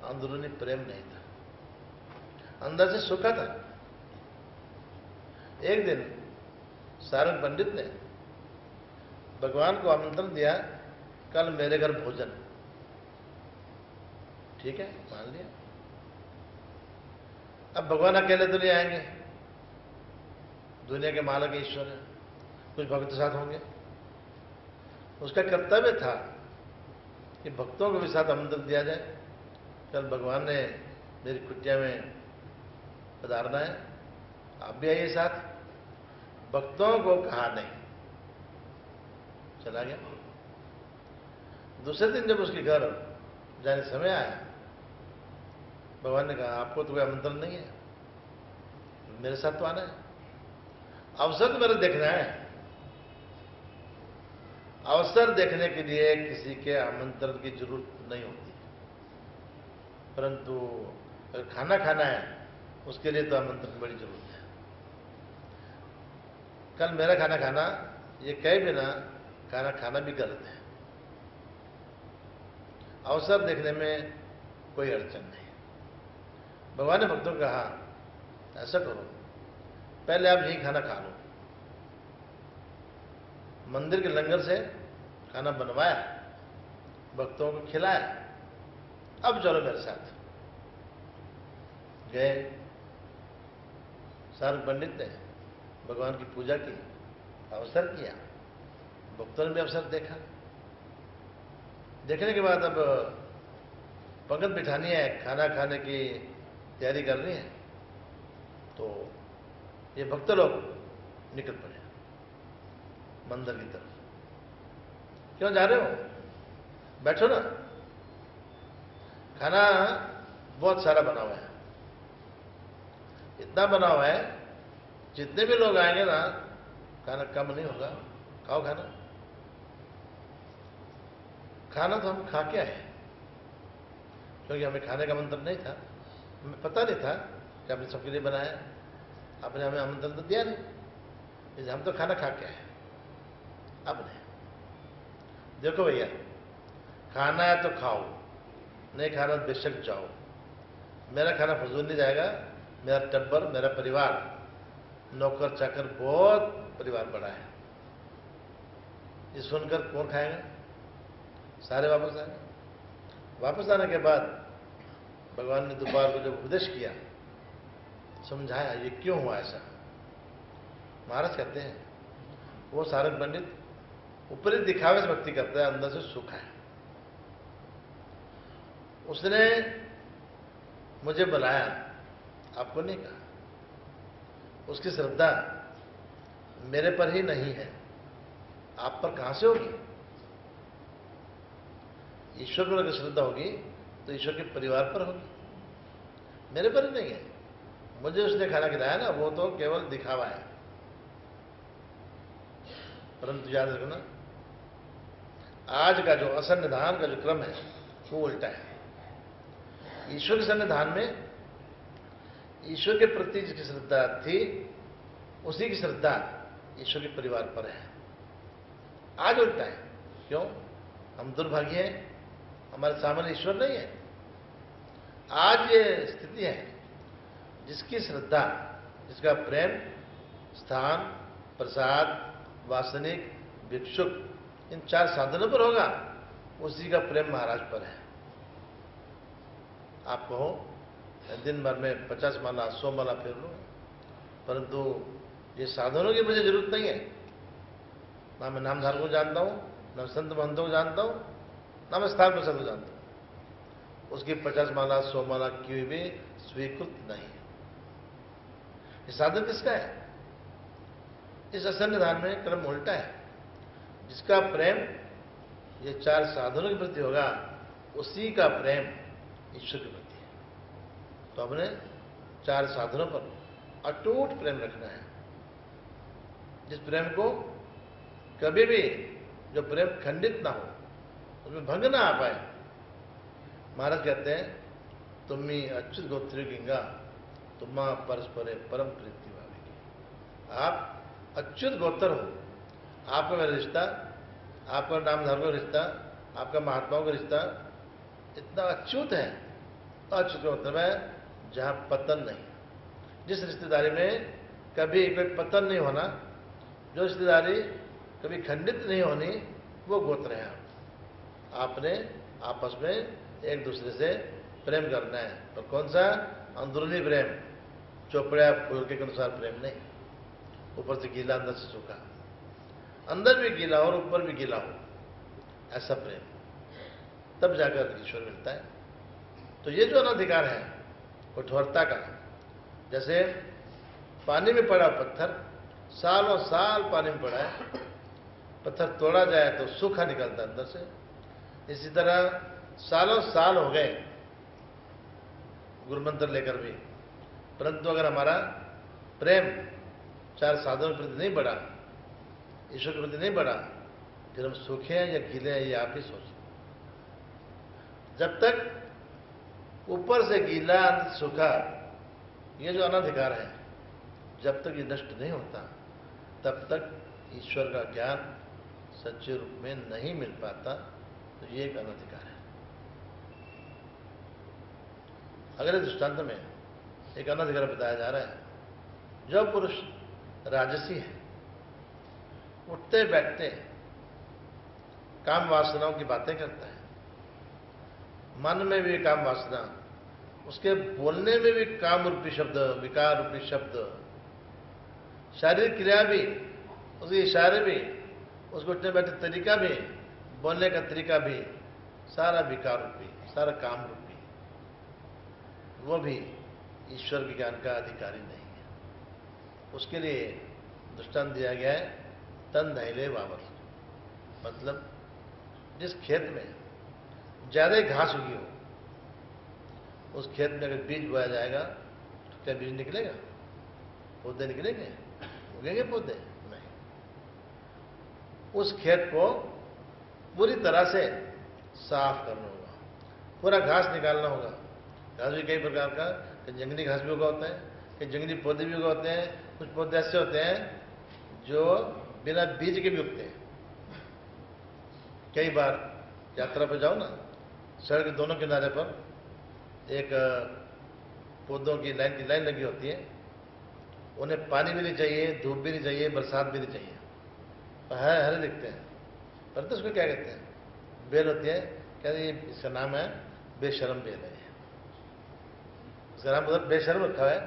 अंदरूनी प्रेम नहीं था, अंदर से सूखा था। एक दिन सारंग पंडित ने भगवान को आमंत्रण दिया, कल मेरे घर भोजन। ठीक है, मान लिया। अब भगवान अकेले तो नहीं आएंगे, दुनिया के मालिक ईश्वर है, कुछ भक्त साथ होंगे। उसका कर्तव्य था कि भक्तों को भी साथ आमंत्रण दिया जाए, कल भगवान ने मेरी कुटिया में पधारना है, आप भी आइए साथ। भक्तों को कहा नहीं, चला गया। दूसरे दिन जब उसके घर जाने समय आया, भगवान ने कहा आपको तो कोई आमंत्रण नहीं है, मेरे साथ तो आना है, अवसर तो मेरे देखना है। अवसर देखने के लिए किसी के आमंत्रण की जरूरत नहीं होती, परंतु अगर खाना खाना है उसके लिए तो आमंत्रण की बड़ी जरूरत है। कल मेरा खाना खाना, ये कहे बिना खाना खाना भी गलत है। अवसर देखने में कोई अड़चन नहीं। भगवान ने भक्तों को कहा ऐसा करो, पहले आप यही खाना खा लो। मंदिर के लंगर से खाना बनवाया, भक्तों को खिलाया, अब चलो मेरे साथ। गए, सारंग पंडित ने भगवान की पूजा की, अवसर किया, भक्तों ने भी अवसर देखा। देखने के बाद अब पंगत बिठानी है, खाना खाने की तैयारी करनी है, तो ये भक्त लोग निकल पड़े मंदिर की तरफ। क्यों जा रहे हो, बैठो ना, खाना बहुत सारा बना हुआ है, इतना बना हुआ है जितने भी लोग आएंगे ना खाना कम नहीं होगा, खाओ खाना। खाना तो हम खा के आए, क्योंकि हमें खाने का आमंत्रण नहीं था, हमें पता नहीं था कि आपने सबके लिए बनाया, आपने हमें आमंत्रण तो दिया नहीं, इसलिए हम तो खाना खा के आए। अब नहीं, देखो भैया, खाना है तो खाओ, नहीं खाना तो बेशक जाओ, मेरा खाना फजूल नहीं जाएगा। मेरा टब्बर, मेरा परिवार, नौकर चाकर, बहुत परिवार बड़ा है, ये सुनकर कौन खाएगा, सारे वापस आए। वापस आने के बाद भगवान ने दोपहर को जब उपदेश किया, समझाया ये क्यों हुआ ऐसा। महाराज कहते हैं वो सारंग पंडित ऊपरी दिखावे से भक्ति करता है, अंदर से सुख है। उसने मुझे बुलाया, आपको नहीं कहा। उसकी श्रद्धा मेरे पर ही नहीं है, आप पर कहां से होगी। ईश्वर पर अगर श्रद्धा होगी तो ईश्वर के परिवार पर होगी, मेरे पर ही नहीं है। मुझे उसने खाना खिलाया ना, वो तो केवल दिखावा है। परंतु याद रखना, आज का जो असन्निधान का जो क्रम है वो उल्टा है। ईश्वर के सन्निधान में ईश्वर के प्रति जिसकी श्रद्धा थी, उसी की श्रद्धा ईश्वर के परिवार पर है। आज उल्टा है। क्यों? हम दुर्भाग्य हैं, हमारे सामने ईश्वर नहीं है। आज ये स्थिति है, जिसकी श्रद्धा, जिसका प्रेम स्थान, प्रसाद, वासनिक, भिक्षुक, इन चार साधनों पर होगा, उसी का प्रेम महाराज पर है। आप कहो दिन भर में 50 माला 100 माला फेर लो, परंतु ये साधनों की मुझे जरूरत नहीं है। ना मैं नामधारकों को जानता हूं, ना संत महंतों को जानता हूं, ना मैं स्थान प्रसाद को जानता हूं। उसकी 50 माला 100 माला की भी स्वीकृत नहीं है। ये साधन किसका है? इस असन्निधान में क्रम उल्टा है। जिसका प्रेम ये चार साधनों के प्रति होगा, उसी का प्रेम ईश्वर के प्रति है। तो हमने चार साधनों पर अटूट प्रेम रखना है, जिस प्रेम को कभी भी, जो प्रेम खंडित ना हो, उसमें भंग ना आ पाए। महाराज कहते हैं तुम्ही अच्युत गोत्री गंगा तुम्हा परस्पर परम प्रीति भावेगी। आप अच्युत गोत्र हो, आपका मेरा रिश्ता, आपका नामधर्म का रिश्ता, आपका महात्माओं का रिश्ता इतना अच्युत है अच्युत का मतलब है जहां पतन नहीं, जिस रिश्तेदारी में कभी कोई पतन नहीं होना, जो रिश्तेदारी कभी खंडित नहीं होनी, वो गोत्र है। आपने आपस में एक दूसरे से प्रेम करना है, तो कौन सा? अंदरूनी प्रेम, चोपड़ा फूल के अनुसार प्रेम नहीं, ऊपर से गीला अंदर से सूखा, अंदर भी गीला और ऊपर भी गीला हो, ऐसा प्रेम, तब जाकर ईश्वर मिलता है। तो ये जो अनाधिकार है कठोरता का, जैसे पानी में पड़ा पत्थर, सालों साल पानी में पड़ा है, पत्थर तोड़ा जाए तो सूखा निकलता है अंदर से, इसी तरह सालों साल हो गए गुरुमंत्र लेकर भी, परंतु अगर हमारा प्रेम चार साधनों के प्रति नहीं बढ़ा, ईश्वर के प्रति नहीं बढ़ा, फिर हम सूखे हैं या गीले हैं ये आप ही सोचें। जब तक ऊपर से गीला अंदर सूखा, ये जो अनाधिकार है, जब तक ये नष्ट नहीं होता तब तक ईश्वर का ज्ञान सच्चे रूप में नहीं मिल पाता। तो ये एक अनाधिकार है। अगले दृष्टांत में एक अनाधिकार बताया जा रहा है। जो पुरुष राजसी है, उठते बैठते काम वासनाओं की बातें करता है, मन में भी काम वासना, उसके बोलने में भी काम रूपी शब्द, विकार रूपी शब्द, शारीरिक क्रिया भी, उसके इशारे भी, उसको उठने बैठे तरीका भी, बोलने का तरीका भी, सारा विकार रूपी, सारा काम रूपी, वो भी ईश्वर के ज्ञान का अधिकारी नहीं है। उसके लिए दृष्टांत दिया गया है तन दहिले वावर, मतलब जिस खेत में ज्यादा घास उगी हो, उस खेत में अगर बीज बोया जाएगा तो क्या बीज निकलेगा? पौधे निकलेंगे? उगेंगे पौधे? नहीं। उस खेत को पूरी तरह से साफ करना होगा, पूरा घास निकालना होगा। घास भी कई प्रकार का, कहीं जंगली घास भी उगा होता है, कहीं जंगली पौधे भी उगा होते हैं, कुछ पौधे ऐसे होते हैं जो बिना बीज के भी उगते हैं। कई बार यात्रा पर जाओ ना, सड़क के दोनों किनारे पर एक पौधों की लाइन लगी होती है, उन्हें पानी भी नहीं चाहिए, धूप भी नहीं चाहिए, बरसात भी नहीं चाहिए, तो हरे हरे दिखते हैं। पर तो उसको क्या कहते हैं? बेल होती है, कहते हैं इसका नाम है बेशर्म बेल है। इसका नाम मतलब बेशर्म रखा है,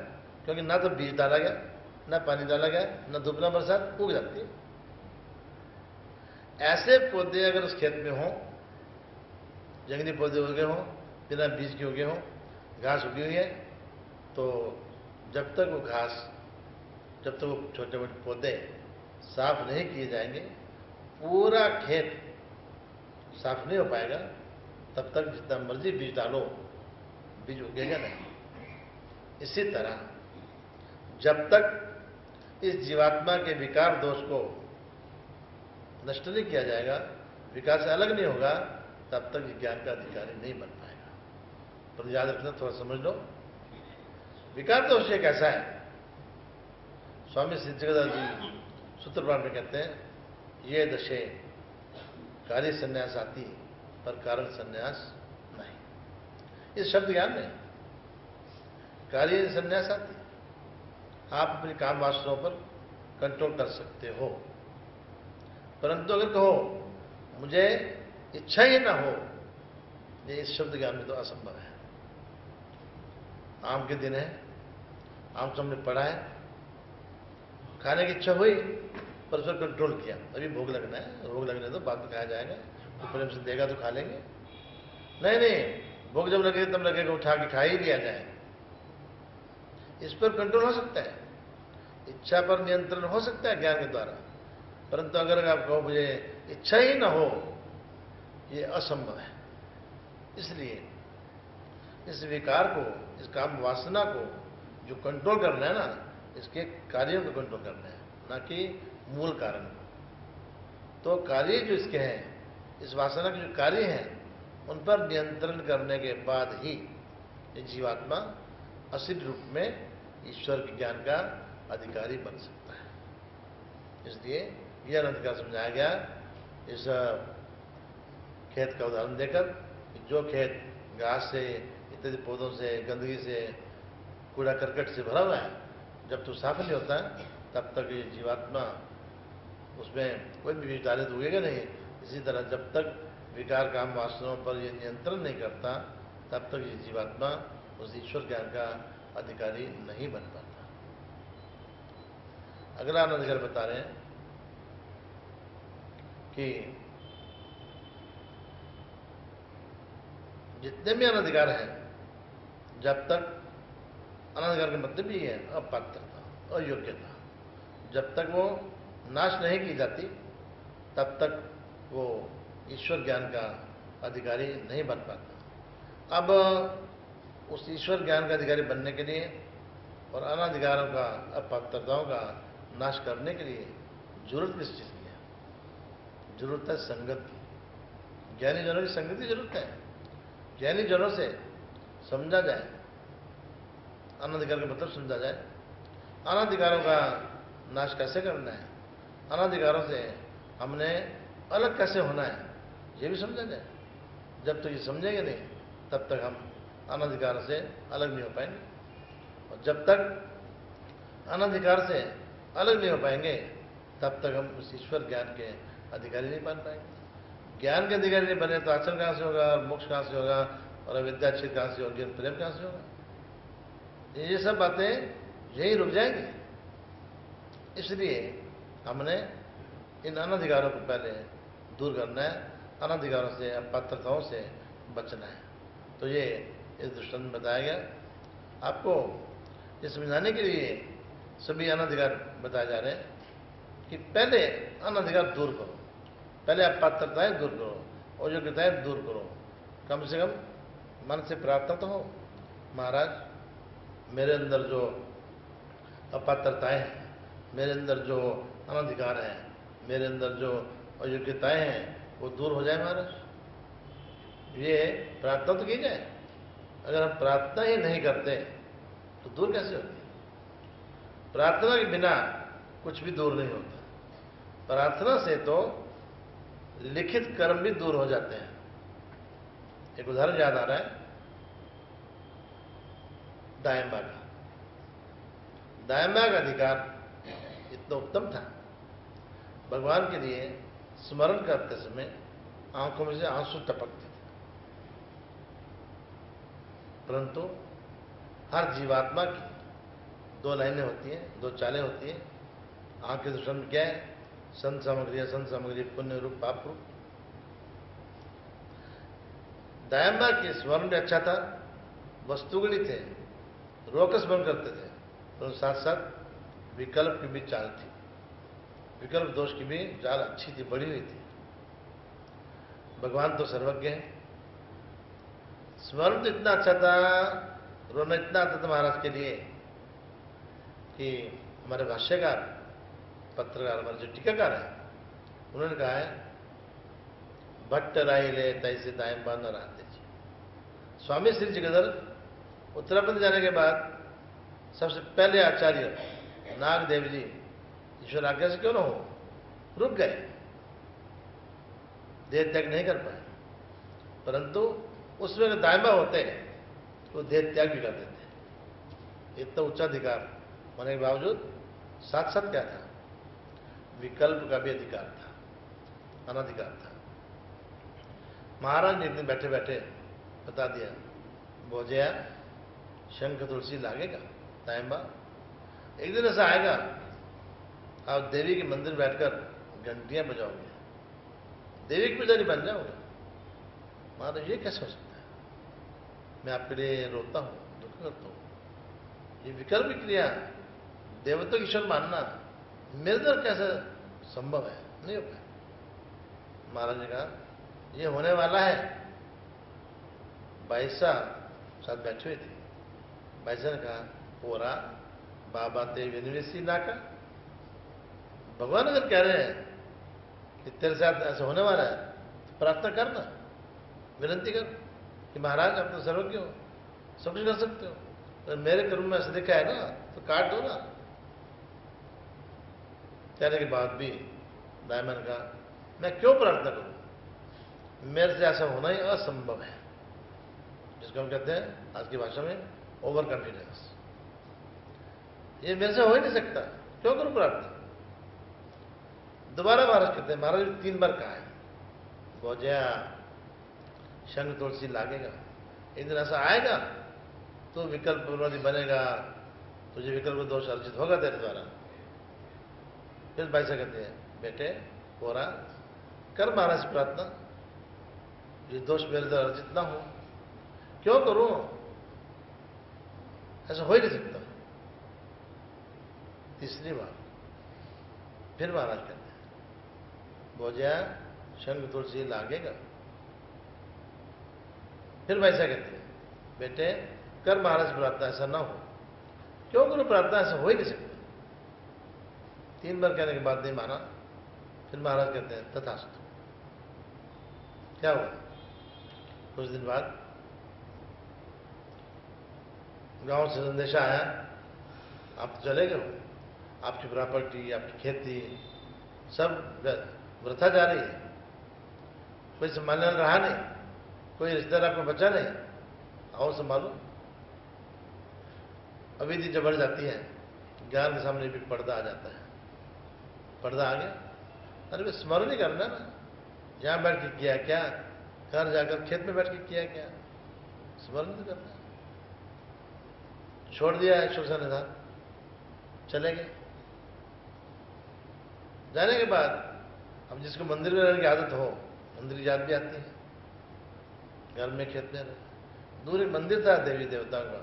क्योंकि ना तो बीज डाला गया, ना पानी डाला गया, ना धूप ना बरसात, उग जाती है। ऐसे पौधे अगर उस खेत में हों, जंगली पौधे उगे हों, बिना बीज के उगे हों, घास उगी हुई है, तो जब तक वो घास, जब तक वो छोटे मोटे पौधे साफ नहीं किए जाएंगे, पूरा खेत साफ नहीं हो पाएगा, तब तक जितना मर्जी बीज डालो, बीज उगेगा नहीं। इसी तरह जब तक इस जीवात्मा के विकार दोष को नष्ट नहीं किया जाएगा, विकार से अलग नहीं होगा, तब तक ज्ञान का अधिकारी नहीं बन पाएगा। पर याद रखना, थोड़ा समझ लो, विकार दोष एक ऐसा है, स्वामी श्री जगदानंद जी सूत्र पाठ में कहते हैं, ये दशे कार्य संन्यास आती पर कारण संन्यास नहीं। इस शब्द ज्ञान में कार्य संन्यास आती, आप अपनी काम वासनाओं पर कंट्रोल कर सकते हो, परंतु अगर कहो मुझे इच्छा ही ना हो, ये इस शब्द ज्ञान में तो असंभव है। आम के दिन है, आम तो हमने पढ़ा है, खाने की इच्छा हुई पर उस पर कंट्रोल किया, अभी भोग लगना है, भोग लगने दो, बाद में खाया जाएगा, तो प्रेम से देगा तो खा लेंगे। नहीं, भोग जब लगे तब लगेगा, उठा के खा ही लिया जाए। इस पर कंट्रोल हो सकता है, इच्छा पर नियंत्रण हो सकता है ज्ञान के द्वारा, परंतु अगर आप कहो मुझे इच्छा ही ना हो, ये असंभव है। इसलिए इस विकार को, इस काम वासना को जो कंट्रोल करना है ना, इसके कार्यों को कंट्रोल करना है, ना कि मूल कारण को। तो कार्य जो इसके हैं, इस वासना के जो कार्य हैं, उन पर नियंत्रण करने के बाद ही ये जीवात्मा असिद्ध रूप में ईश्वर के ज्ञान का अधिकारी बन सकता है। इसलिए यह अधिकार समझाया गया इस खेत का उदाहरण देकर, जो खेत घास से इत्यादि पौधों से, गंदगी से, कूड़ा करकट से भरा हुआ है। जब तो साफ नहीं होता है तब तक ये जीवात्मा उसमें कोई भी विचारित उगेगा नहीं। इसी तरह जब तक विकार काम वासनाओं पर ये नियंत्रण नहीं करता तब तक ये जीवात्मा उस ईश्वर ज्ञान का अधिकारी नहीं बन पाता। अगला अनधिकार बता रहे हैं कि जितने भी अनधिकार हैं, जब तक अनधिकार का मतलब भी है अपात्रता, अयोग्यता, जब तक वो नाश नहीं की जाती तब तक वो ईश्वर ज्ञान का अधिकारी नहीं बन पाता। अब उस ईश्वर ज्ञान का अधिकारी बनने के लिए और अनाधिकारों का, अपात्रताओं का नाश करने के लिए जरूरत किस चीज़ की है? जरूरत है संगत की। ज्ञानी जनों की संगत की जरूरत है। ज्ञानी जनों से समझा जाए, अनाधिकार का मतलब समझा जाए, अनाधिकारों का नाश कैसे करना है, अनाधिकारों से हमने अलग कैसे होना है, ये भी समझा जाए। जब तक ये समझेंगे नहीं तब तक हम अनाधिकार से अलग नहीं हो पाएंगे, और जब तक अनाधिकार से अलग नहीं हो पाएंगे तब तक हम उस ईश्वर ज्ञान के अधिकारी नहीं बन पाएंगे। ज्ञान के अधिकारी नहीं बने तो आचरण कहाँ से होगा, और मोक्ष कहाँ से होगा, और अविद्याच्छेद कहाँ से होगी, प्रेम कहाँ से होगा? ये सब बातें यही रुक जाएंगी। इसलिए हमने इन अनाधिकारों को पहले दूर करना है, अनाधिकारों से, अपात्रताओं से बचना है। तो ये इस दृष्टांत में बताया गया। आपको ये समझाने के लिए सभी अनाधिकार बताए जा रहे हैं कि पहले अनाधिकार दूर करो, पहले अपात्रताएं दूर करो, अयोग्यताएं दूर करो। कम से कम मन से प्रार्थना तो हो, महाराज मेरे अंदर जो अपात्रताएं हैं, मेरे अंदर जो अनाधिकार है, मेरे अंदर जो अयोग्यताएं हैं वो दूर हो जाए महाराज। ये प्रार्थना तो की जाए। अगर हम प्रार्थना ही नहीं करते तो दूर कैसे होती? प्रार्थना के बिना कुछ भी दूर नहीं होता। प्रार्थना से तो लिखित कर्म भी दूर हो जाते हैं। एक उदाहरण याद आ रहा है दायंबा का। दायंबा का अधिकार इतना उत्तम था, भगवान के लिए स्मरण करते समय आंखों में से आंसू टपकते थे। परंतु हर जीवात्मा की दो लाइनें होती हैं, दो चालें होती हैं। आंख के दृष्टि में क्या है? संत सामग्री, असंत सामग्री, पुण्य रूप, पाप रूप। दायंबा के स्मरण भी अच्छा था, वस्तुगणी थे, रोक स्मरण करते थे, परंतु साथ साथ विकल्प की भी चाल थी, विकल्प दोष की भी चाल अच्छी थी, बढ़ी हुई थी। भगवान तो सर्वज्ञ है। स्मरण तो इतना अच्छा था, रोना इतना आता था महाराज के लिए कि हमारे भाष्यकार, पत्रकार, हमारे जो टीकाकार है, उन्होंने कहा है भट्ट राई ले तैसे दायंबा न रहते जी। स्वामी श्री जगदर उत्तराखंड जाने के बाद सबसे पहले आचार्य नागदेव जी ईश्वर आज्ञा से क्यों न हो रुक गए, देह त्याग नहीं कर पाए। परंतु उसमें अगर दायंबा होते तो देह त्याग भी कर देते। इतना उच्च अधिकार होने के बावजूद साथ साथ क्या था? विकल्प का भी अधिकार था, अनाधिकार था। महाराज ने एक दिन बैठे बैठे बता दिया, भोजया शंख तुलसी लागेगा दायंबा। एक दिन ऐसा आएगा आप देवी के मंदिर बैठकर घंटियां बजाओगे, देवी के पुजारी बन जाओगे। महाराज ये कैसे हो सकता है? मैं आपके लिए रोता हूं, दुख करता हूं। ये विकल्प क्रिया, देवता की ईश्वर मानना मेरे अंदर कैसे संभव है? नहीं हो पाए। महाराज ने कहा ये होने वाला है। बाईसा साथ बैठे हुए थे। बाईसा ने कहा पोरा बाबा ते विनिवेशी ना का, भगवान अगर कह रहे हैं कि तेरे साथ ऐसा होने वाला है तो प्रार्थना करना, विनती कर कि महाराज आप तो सर्वज्ञ हो, सब कुछ कर सकते हो, तो मेरे कर्म में ऐसा दिखा है ना तो काट दो ना। कहने के बाद भी दायंबा ने कहा मैं क्यों प्रार्थना करूं, मेरे से ऐसा होना ही असंभव है। जिसको हम कहते हैं आज की भाषा में ओवर कॉन्फिडेंस। ये मेरे से हो ही नहीं सकता, क्यों करूं प्रार्थना? दोबारा महाराज कहते हैं, महाराज 3 बार कहा है, बोझया शंख तुलसी लागेगा, एक दिन ऐसा आएगा तो विकल्प विरोधी बनेगा, तुझे विकल्प दोष अर्जित होगा तेरे द्वारा। फिर भाई साहब कहते हैं, बेटे कोरा कर महाराज से प्रार्थना, ये दोष मेरे द्वारा अर्जित ना हो। क्यों करूं? ऐसा हो ही नहीं सकता। तीसरी बार फिर महाराज कहते हैं, बोझया शंख तुलसी लागेगा। फिर वैसा कहते हैं, बेटे कर महाराज प्रार्थना, ऐसा ना हो। क्यों करो प्रार्थना? ऐसा हो ही नहीं सकता। 3 बार कहने के बाद नहीं माना। फिर महाराज कहते हैं, तथास्तु। क्या हुआ? कुछ दिन बाद गांव से संदेशा आया, आप तो चले गए हो, आपकी प्रॉपर्टी, आपकी खेती सब वृथा जा रही है, कोई संभालने वाला रहा नहीं, कोई रिश्तेदार आपको बचा नहीं, आओ संभालो। अविधि जब बढ़ जाती है, ज्ञान के सामने भी पर्दा आ जाता है। पर्दा आ गया, अरे वे स्मरण ही करना ना, यहां बैठ के किया क्या, घर जाकर खेत में बैठ के किया क्या, स्मरण तो करना। छोड़ दिया ईश्वर से निधान, चले गए। जाने के बाद अब जिसको मंदिर में रहने की आदत हो, मंदिर की याद भी आती है, घर में खेत में रहे। दूर एक मंदिर था देवी देवताओं का,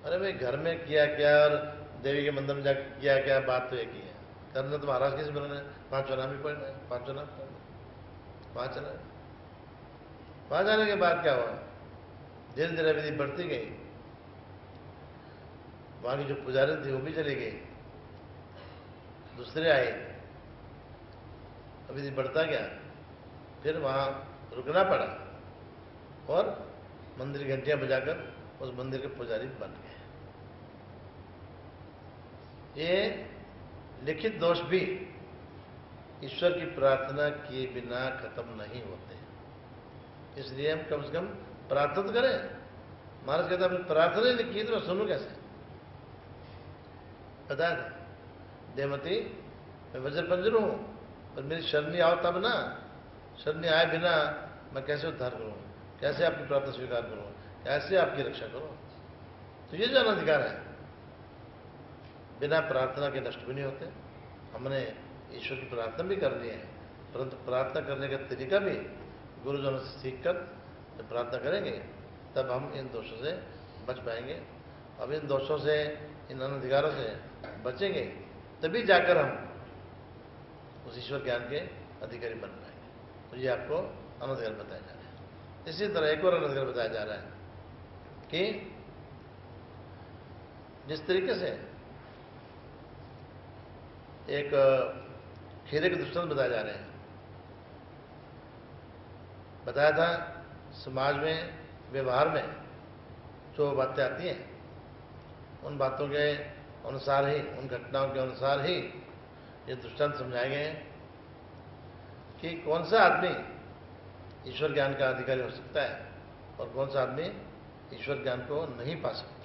अरे भाई घर में किया क्या और देवी के मंदिर में जाकर किया क्या, बात तो एक ही है। करना तो महाराज के स्मरण है, 5 नाम ही पढ़ना है, 5 नाम पढ़ना, 5 चला। वहां जाने के बाद क्या हुआ, धीरे धीरे विधि बढ़ती गई। वहां की जो पुजारी थी वो भी चली गई, दूसरे आए, अभी बढ़ता गया। फिर वहां रुकना पड़ा और मंदिर की घंटियां बजाकर उस मंदिर के पुजारी बन गए। ये लिखित दोष भी ईश्वर की प्रार्थना किए बिना खत्म नहीं होते, इसलिए हम कम से कम प्रार्थना तो करें। महाराज कहता है प्रार्थना ही नहीं की तो मैं सुनूं कैसे? बताया था, देवमती मैं वज्र पंजर हूं, पर मेरी शरणी आओ तब ना, शरणी आए बिना मैं कैसे उद्धार करूं, कैसे आपकी प्रार्थना स्वीकार करूं, कैसे आपकी रक्षा करूं? तो ये जन अधिकार है, बिना प्रार्थना के नष्ट भी नहीं होते। हमने ईश्वर की प्रार्थना भी करनी है, परंतु प्रार्थना करने का तरीका भी गुरुजनों से सीखकर जब प्रार्थना करेंगे तब हम इन दोषों से बच पाएंगे। अब इन दोषों से, इन अनधिकारों से बचेंगे तभी जाकर हम उस ईश्वर ज्ञान के अधिकारी बन पाएंगे। तो ये आपको अनधिकार बताया जा रहा है। इसी तरह एक और अनधिकार बताया जा रहा है कि जिस तरीके से एक खीरे के दृष्टांत बताए जा रहे हैं, बताया था समाज में, व्यवहार में जो बातें आती हैं उन बातों के अनुसार ही, उन घटनाओं के अनुसार ही ये दृष्टांत समझाए गए हैं कि कौन सा आदमी ईश्वर ज्ञान का अधिकारी हो सकता है और कौन सा आदमी ईश्वर ज्ञान को नहीं पा सकता।